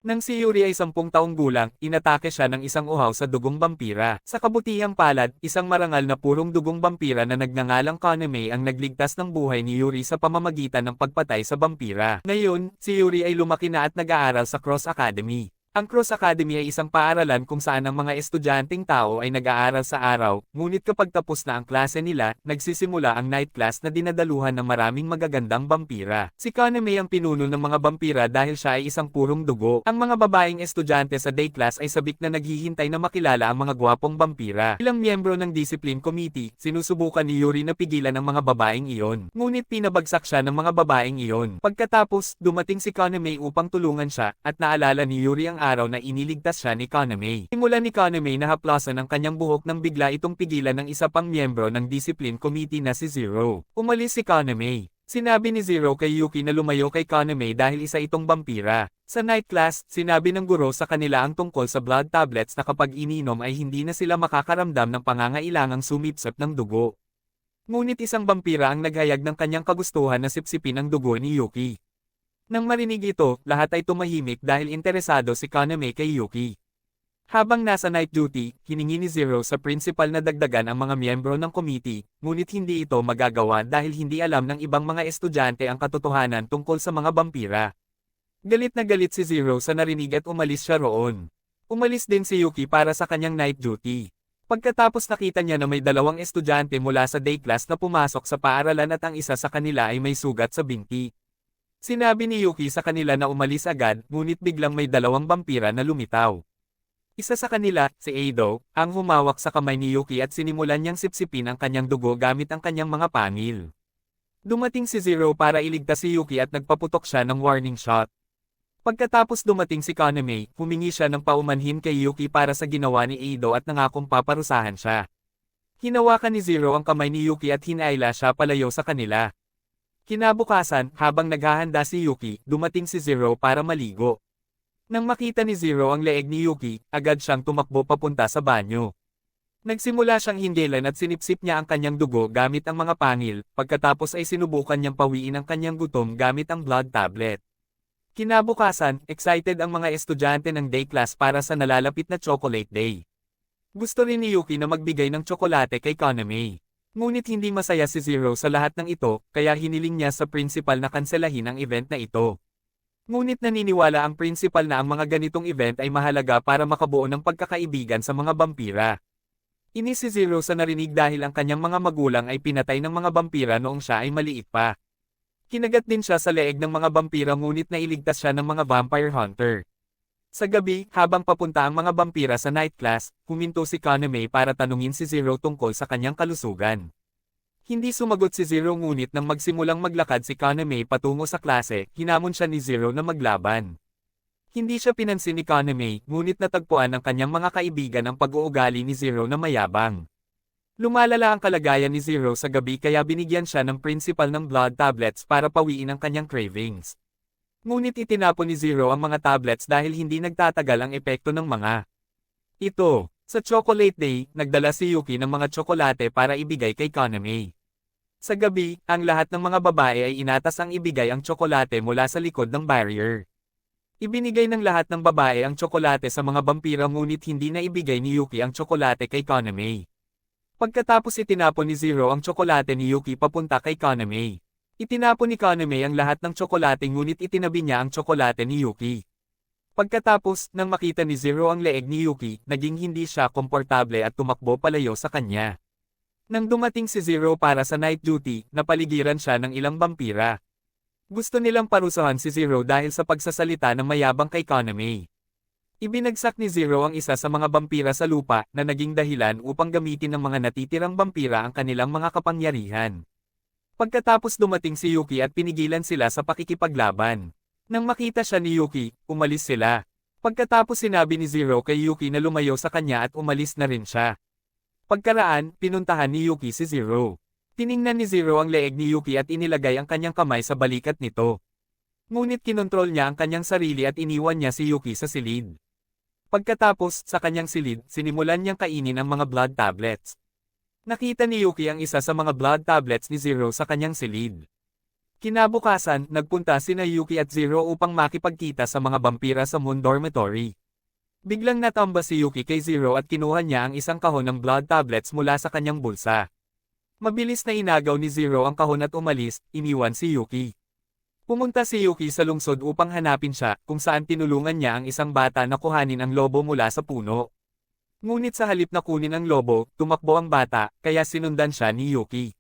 Nang si Yuri ay 10 taong gulang, inatake siya ng isang uhaw sa dugong bampira. Sa kabutihang palad, isang marangal na purong dugong bampira na nagngangalang Kaname ang nagligtas ng buhay ni Yuri sa pamamagitan ng pagpatay sa bampira. Ngayon, si Yuri ay lumaki na at nag-aaral sa Cross Academy. Ang Cross Academy ay isang paaralan kung saan ang mga estudyanteng tao ay nag-aaral sa araw, ngunit kapag tapos na ang klase nila, nagsisimula ang night class na dinadaluhan ng maraming magagandang bampira. Si Kaname ang pinuno ng mga bampira dahil siya ay isang purong dugo. Ang mga babaeng estudyante sa day class ay sabik na naghihintay na makilala ang mga gwapong bampira. Ilang miyembro ng discipline committee, sinusubukan ni Yuri na pigilan ang mga babaeng iyon. Ngunit pinabagsak siya ng mga babaeng iyon. Pagkatapos, dumating si Kaname upang tulungan siya, at naalala ni Yuri ang araw na iniligtas siya ni Kaname. Simulan ni Kaname na haplasan ang kanyang buhok nang bigla itong pigilan ng isa pang miyembro ng discipline committee na si Zero. Umalis si Kaname. Sinabi ni Zero kay Yuki na lumayo kay Kaname dahil isa itong vampira. Sa night class, sinabi ng guro sa kanila ang tungkol sa blood tablets na kapag ininom ay hindi na sila makakaramdam ng pangangailangang sumipsip ng dugo. Ngunit isang vampira ang naghayag ng kanyang kagustuhan na sipsipin ang dugo ni Yuki. Nang marinig ito, lahat ay tumahimik dahil interesado si Kaname kay Yuki. Habang nasa night duty, hiningi ni Zero sa principal na dagdagan ang mga miyembro ng committee, ngunit hindi ito magagawa dahil hindi alam ng ibang mga estudyante ang katotohanan tungkol sa mga vampira. Galit na galit si Zero sa narinig at umalis siya roon. Umalis din si Yuki para sa kanyang night duty. Pagkatapos nakita niya na may 2 estudyante mula sa day class na pumasok sa paaralan at ang isa sa kanila ay may sugat sa binti. Sinabi ni Yuki sa kanila na umalis agad, ngunit biglang may 2 vampira na lumitaw. Isa sa kanila, si Eido, ang humawak sa kamay ni Yuki at sinimulan niyang sipsipin ang kanyang dugo gamit ang kanyang mga pangil. Dumating si Zero para iligtas si Yuki at nagpaputok siya ng warning shot. Pagkatapos dumating si Kaname, humingi siya ng paumanhin kay Yuki para sa ginawa ni Eido at nangakong paparusahan siya. Hinawakan ni Zero ang kamay ni Yuki at hinayla siya palayo sa kanila. Kinabukasan, habang naghahanda si Yuki, dumating si Zero para maligo. Nang makita ni Zero ang leeg ni Yuki, agad siyang tumakbo papunta sa banyo. Nagsimula siyang hindilan at sinipsip niya ang kanyang dugo gamit ang mga pangil, pagkatapos ay sinubukan niyang pawiin ang kanyang gutom gamit ang blood tablet. Kinabukasan, excited ang mga estudyante ng day class para sa nalalapit na chocolate day. Gusto rin ni Yuki na magbigay ng tsokolate kay Kaname. Ngunit hindi masaya si Zero sa lahat ng ito, kaya hiniling niya sa principal na kanselahin ang event na ito. Ngunit naniniwala ang principal na ang mga ganitong event ay mahalaga para makabuo ng pagkakaibigan sa mga vampira. Inis si Zero sa narinig dahil ang kanyang mga magulang ay pinatay ng mga vampira noong siya ay maliit pa. Kinagat din siya sa leeg ng mga vampira ngunit nailigtas siya ng mga vampire hunter. Sa gabi, habang papunta ang mga vampira sa night class, huminto si Kaname para tanungin si Zero tungkol sa kanyang kalusugan. Hindi sumagot si Zero ngunit nang magsimulang maglakad si Kaname patungo sa klase, hinamon siya ni Zero na maglaban. Hindi siya pinansin ni Kaname, ngunit natagpuan ng kanyang mga kaibigan ang pag-uugali ni Zero na mayabang. Lumalala ang kalagayan ni Zero sa gabi kaya binigyan siya ng principal ng blood tablets para pawiin ang kanyang cravings. Ngunit itinapon ni Zero ang mga tablets dahil hindi nagtatagal ang epekto ng mga ito. Sa chocolate day, nagdala si Yuki ng mga tsokolate para ibigay kay Kaname. Sa gabi, ang lahat ng mga babae ay inatas ang ibigay ang tsokolate mula sa likod ng barrier. Ibinigay ng lahat ng babae ang tsokolate sa mga vampira ngunit hindi na ibigay ni Yuki ang tsokolate kay Kaname. Pagkatapos itinapon ni Zero ang tsokolate ni Yuki papunta kay Kaname. Itinapon ni Kaname ang lahat ng tsokolate ngunit itinabi niya ang tsokolate ni Yuki. Pagkatapos, nang makita ni Zero ang leeg ni Yuki, naging hindi siya komportable at tumakbo palayo sa kanya. Nang dumating si Zero para sa night duty, napaligiran siya ng ilang vampira. Gusto nilang parusahan si Zero dahil sa pagsasalita ng mayabang kay Kaname. Ibinagsak ni Zero ang isa sa mga vampira sa lupa na naging dahilan upang gamitin ng mga natitirang vampira ang kanilang mga kapangyarihan. Pagkatapos dumating si Yuki at pinigilan sila sa pakikipaglaban. Nang makita siya ni Yuki, umalis sila. Pagkatapos sinabi ni Zero kay Yuki na lumayo sa kanya at umalis na rin siya. Pagkaraan, pinuntahan ni Yuki si Zero. Tiningnan ni Zero ang leeg ni Yuki at inilagay ang kanyang kamay sa balikat nito. Ngunit kinontrol niya ang kanyang sarili at iniwan niya si Yuki sa silid. Pagkatapos, sa kanyang silid, sinimulan niyang kainin ang mga blood tablets. Nakita ni Yuki ang isa sa mga blood tablets ni Zero sa kanyang silid. Kinabukasan, nagpunta sina Yuki at Zero upang makipagkita sa mga vampira sa Moon Dormitory. Biglang natamba si Yuki kay Zero at kinuha niya ang isang kahon ng blood tablets mula sa kanyang bulsa. Mabilis na inagaw ni Zero ang kahon at umalis, iniwan si Yuki. Pumunta si Yuki sa lungsod upang hanapin siya, kung saan tinulungan niya ang isang bata na kuhanin ang lobo mula sa puno. Ngunit sa halip na kunin ang lobo, tumakbo ang bata, kaya sinundan siya ni Yuki.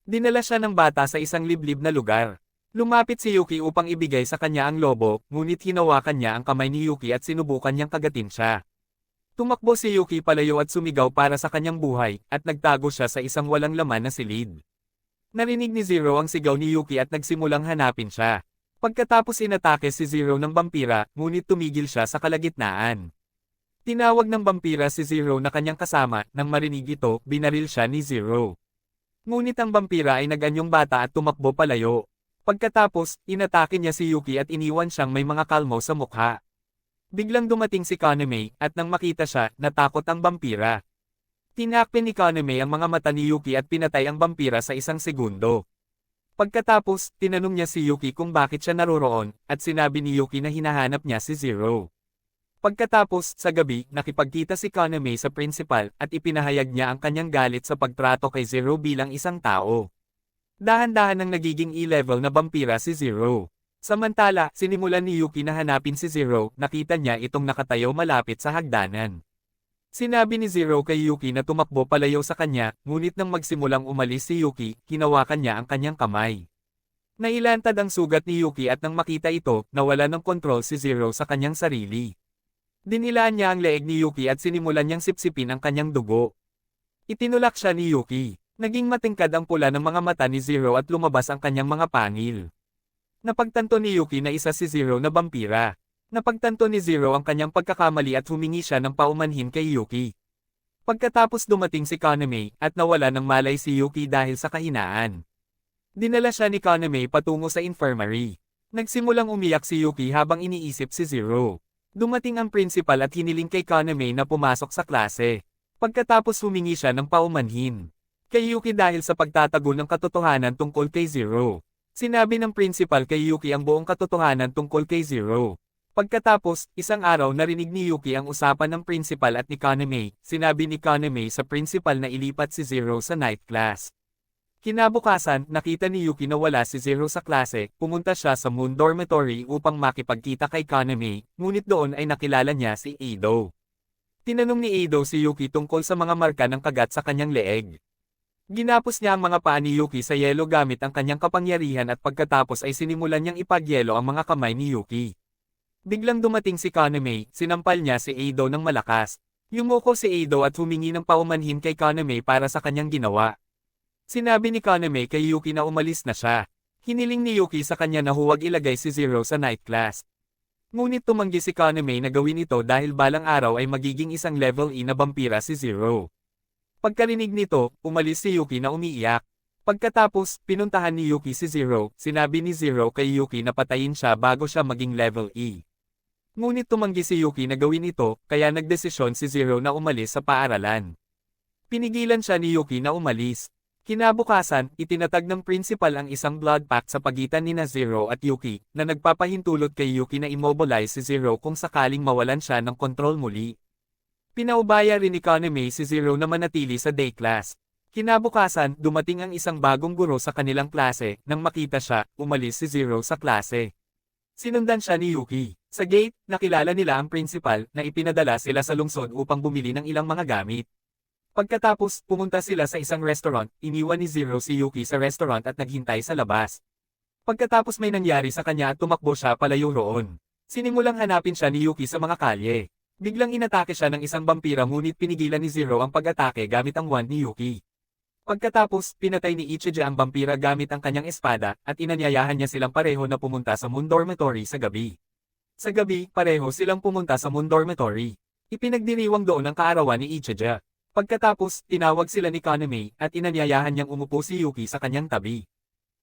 Dinala siya ng bata sa isang liblib na lugar. Lumapit si Yuki upang ibigay sa kanya ang lobo, ngunit hinawakan niya ang kamay ni Yuki at sinubukan niyang kagatin siya. Tumakbo si Yuki palayo at sumigaw para sa kanyang buhay, at nagtago siya sa isang walang laman na silid. Narinig ni Zero ang sigaw ni Yuki at nagsimulang hanapin siya. Pagkatapos inatake si Zero ng vampira, ngunit tumigil siya sa kalagitnaan. Tinawag ng vampira si Zero na kanyang kasama, nang marinig ito, binaril siya ni Zero. Ngunit ang vampira ay naganyong bata at tumakbo palayo. Pagkatapos, inatake niya si Yuki at iniwan siyang may mga kalmo sa mukha. Biglang dumating si Kaname, at nang makita siya, natakot ang vampira. Tinakpe ni Kaname ang mga mata ni Yuki at pinatay ang vampira sa isang segundo. Pagkatapos, tinanong niya si Yuki kung bakit siya naroroon, at sinabi ni Yuki na hinahanap niya si Zero. Pagkatapos, sa gabi, nakipagkita si Kaname sa principal, at ipinahayag niya ang kanyang galit sa pagtrato kay Zero bilang isang tao. Dahan-dahan nang nagiging E-level na vampira si Zero. Samantala, sinimulan ni Yuki na hanapin si Zero, nakita niya itong nakatayo malapit sa hagdanan. Sinabi ni Zero kay Yuki na tumakbo palayo sa kanya, ngunit nang magsimulang umalis si Yuki, hinawakan niya ang kanyang kamay. Nailantad ang sugat ni Yuki at nang makita ito, nawala ng kontrol si Zero sa kanyang sarili. Dinilaan niya ang leeg ni Yuki at sinimulan niyang sipsipin ang kanyang dugo. Itinulak siya ni Yuki. Naging matingkad ang pula ng mga mata ni Zero at lumabas ang kanyang mga pangil. Napagtanto ni Yuki na isa si Zero na vampira. Napagtanto ni Zero ang kanyang pagkakamali at humingi siya ng paumanhin kay Yuki. Pagkatapos dumating si Kaname, at nawala ng malay si Yuki dahil sa kahinaan. Dinala siya ni Kaname patungo sa infirmary. Nagsimulang umiyak si Yuki habang iniisip si Zero. Dumating ang principal at hiniling kay Kaname na pumasok sa klase. Pagkatapos humingi siya ng paumanhin kay Yuki dahil sa pagtatago ng katotohanan tungkol kay Zero. Sinabi ng principal kay Yuki ang buong katotohanan tungkol kay Zero. Pagkatapos, isang araw narinig ni Yuki ang usapan ng principal at ni Kaname. Sinabi ni Kaname sa principal na ilipat si Zero sa night class. Kinabukasan, nakita ni Yuki na wala si Zero sa klase, pumunta siya sa Moon Dormitory upang makipagkita kay Kaname, ngunit doon ay nakilala niya si Eido. Tinanong ni Eido si Yuki tungkol sa mga marka ng kagat sa kanyang leeg. Ginapos niya ang mga paa ni Yuki sa yelo gamit ang kanyang kapangyarihan at pagkatapos ay sinimulan niyang ipagyelo ang mga kamay ni Yuki. Biglang dumating si Kaname, sinampal niya si Eido ng malakas. Yumuko si Eido at humingi ng paumanhin kay Kaname para sa kanyang ginawa. Sinabi ni Kaname kay Yuki na umalis na siya. Hiniling ni Yuki sa kanya na huwag ilagay si Zero sa night class. Ngunit tumanggi si Kaname na gawin ito dahil balang araw ay magiging isang level E na vampira si Zero. Pagkarinig nito, umalis si Yuki na umiiyak. Pagkatapos, pinuntahan ni Yuki si Zero, sinabi ni Zero kay Yuki na patayin siya bago siya maging level E. Ngunit tumanggi si Yuki na gawin ito, kaya nagdesisyon si Zero na umalis sa paaralan. Pinigilan siya ni Yuki na umalis. Kinabukasan, itinatag ng principal ang isang blood pact sa pagitan ni Zero at Yuki, na nagpapahintulot kay Yuki na immobilize si Zero kung sakaling mawalan siya ng kontrol muli. Pinaubaya rin ni Kaname si Zero na manatili sa day class. Kinabukasan, dumating ang isang bagong guro sa kanilang klase, nang makita siya, umalis si Zero sa klase. Sinundan siya ni Yuki. Sa gate, nakilala nila ang principal, na ipinadala sila sa lungsod upang bumili ng ilang mga gamit. Pagkatapos, pumunta sila sa isang restaurant, iniwan ni Zero si Yuki sa restaurant at naghintay sa labas. Pagkatapos may nangyari sa kanya at tumakbo siya palayo roon. Sinimulang hanapin siya ni Yuki sa mga kalye. Biglang inatake siya ng isang vampira ngunit pinigilan ni Zero ang pag-atake gamit ang wand ni Yuki. Pagkatapos, pinatay ni Ichija ang vampira gamit ang kanyang espada, at inanyayahan niya silang pareho na pumunta sa Moon Dormitory sa gabi. Sa gabi, pareho silang pumunta sa Moon Dormitory. Ipinagdiriwang doon ang kaarawan ni Ichija. Pagkatapos, tinawag sila ni Kaname, at inanyayahan niyang umupo si Yuki sa kanyang tabi.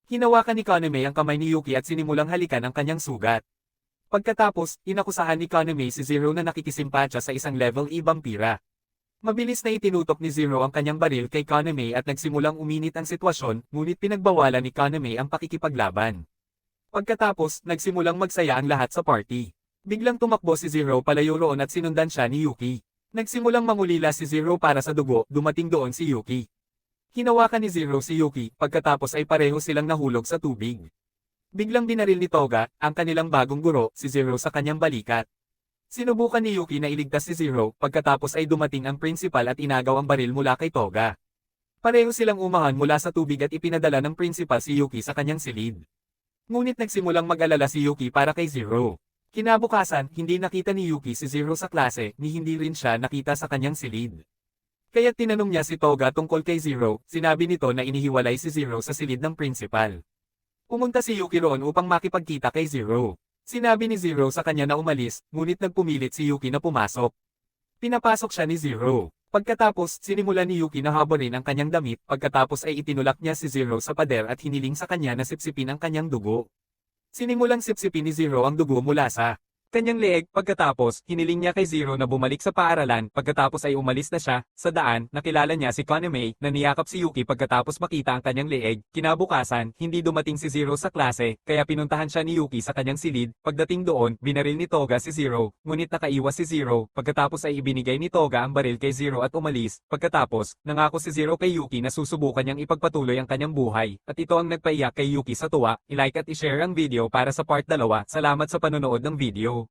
Hinawakan ni Kaname ang kamay ni Yuki at sinimulang halikan ang kanyang sugat. Pagkatapos, inakusahan ni Kaname si Zero na nakikisimpatya sa isang level E vampira. Mabilis na itinutok ni Zero ang kanyang baril kay Kaname at nagsimulang uminit ang sitwasyon, ngunit pinagbawalan ni Kaname ang pakikipaglaban. Pagkatapos, nagsimulang magsaya ang lahat sa party. Biglang tumakbo si Zero palayo roon at sinundan siya ni Yuki. Nagsimulang mangulila si Zero para sa dugo, dumating doon si Yuki. Hinawakan ni Zero si Yuki, pagkatapos ay pareho silang nahulog sa tubig. Biglang binaril ni Toga, ang kanilang bagong guro, si Zero sa kanyang balikat. Sinubukan ni Yuki na iligtas si Zero, pagkatapos ay dumating ang principal at inagaw ang baril mula kay Toga. Pareho silang umahan mula sa tubig at ipinadala ng principal si Yuki sa kanyang silid. Ngunit nagsimulang mag-alala si Yuki para kay Zero. Kinabukasan, hindi nakita ni Yuki si Zero sa klase, ni hindi rin siya nakita sa kanyang silid. Kaya tinanong niya si Toga tungkol kay Zero, sinabi nito na inihiwalay si Zero sa silid ng principal. Pumunta si Yuki roon upang makipagkita kay Zero. Sinabi ni Zero sa kanya na umalis, ngunit nagpumilit si Yuki na pumasok. Pinapasok siya ni Zero. Pagkatapos, sinimulan ni Yuki na haborin ang kanyang damit, pagkatapos ay itinulak niya si Zero sa pader at hiniling sa kanya na sipsipin ang kanyang dugo. Sinimulang sipsipin ni Zero ang dugo mula sa kanyang leeg, pagkatapos, hiniling niya kay Zero na bumalik sa paaralan, pagkatapos ay umalis na siya. Sa daan, nakilala niya si Kaname, na niyakap si Yuki pagkatapos makita ang kanyang leeg. Kinabukasan, hindi dumating si Zero sa klase, kaya pinuntahan siya ni Yuki sa kanyang silid. Pagdating doon, binaril ni Toga si Zero, ngunit nakaiwas si Zero, pagkatapos ay ibinigay ni Toga ang baril kay Zero at umalis. Pagkatapos, nangako si Zero kay Yuki na susubukan niyang ipagpatuloy ang kanyang buhay, at ito ang nagpaiyak kay Yuki sa tuwa. I-like at i-share ang video para sa part 2. Salamat sa panonood ng video.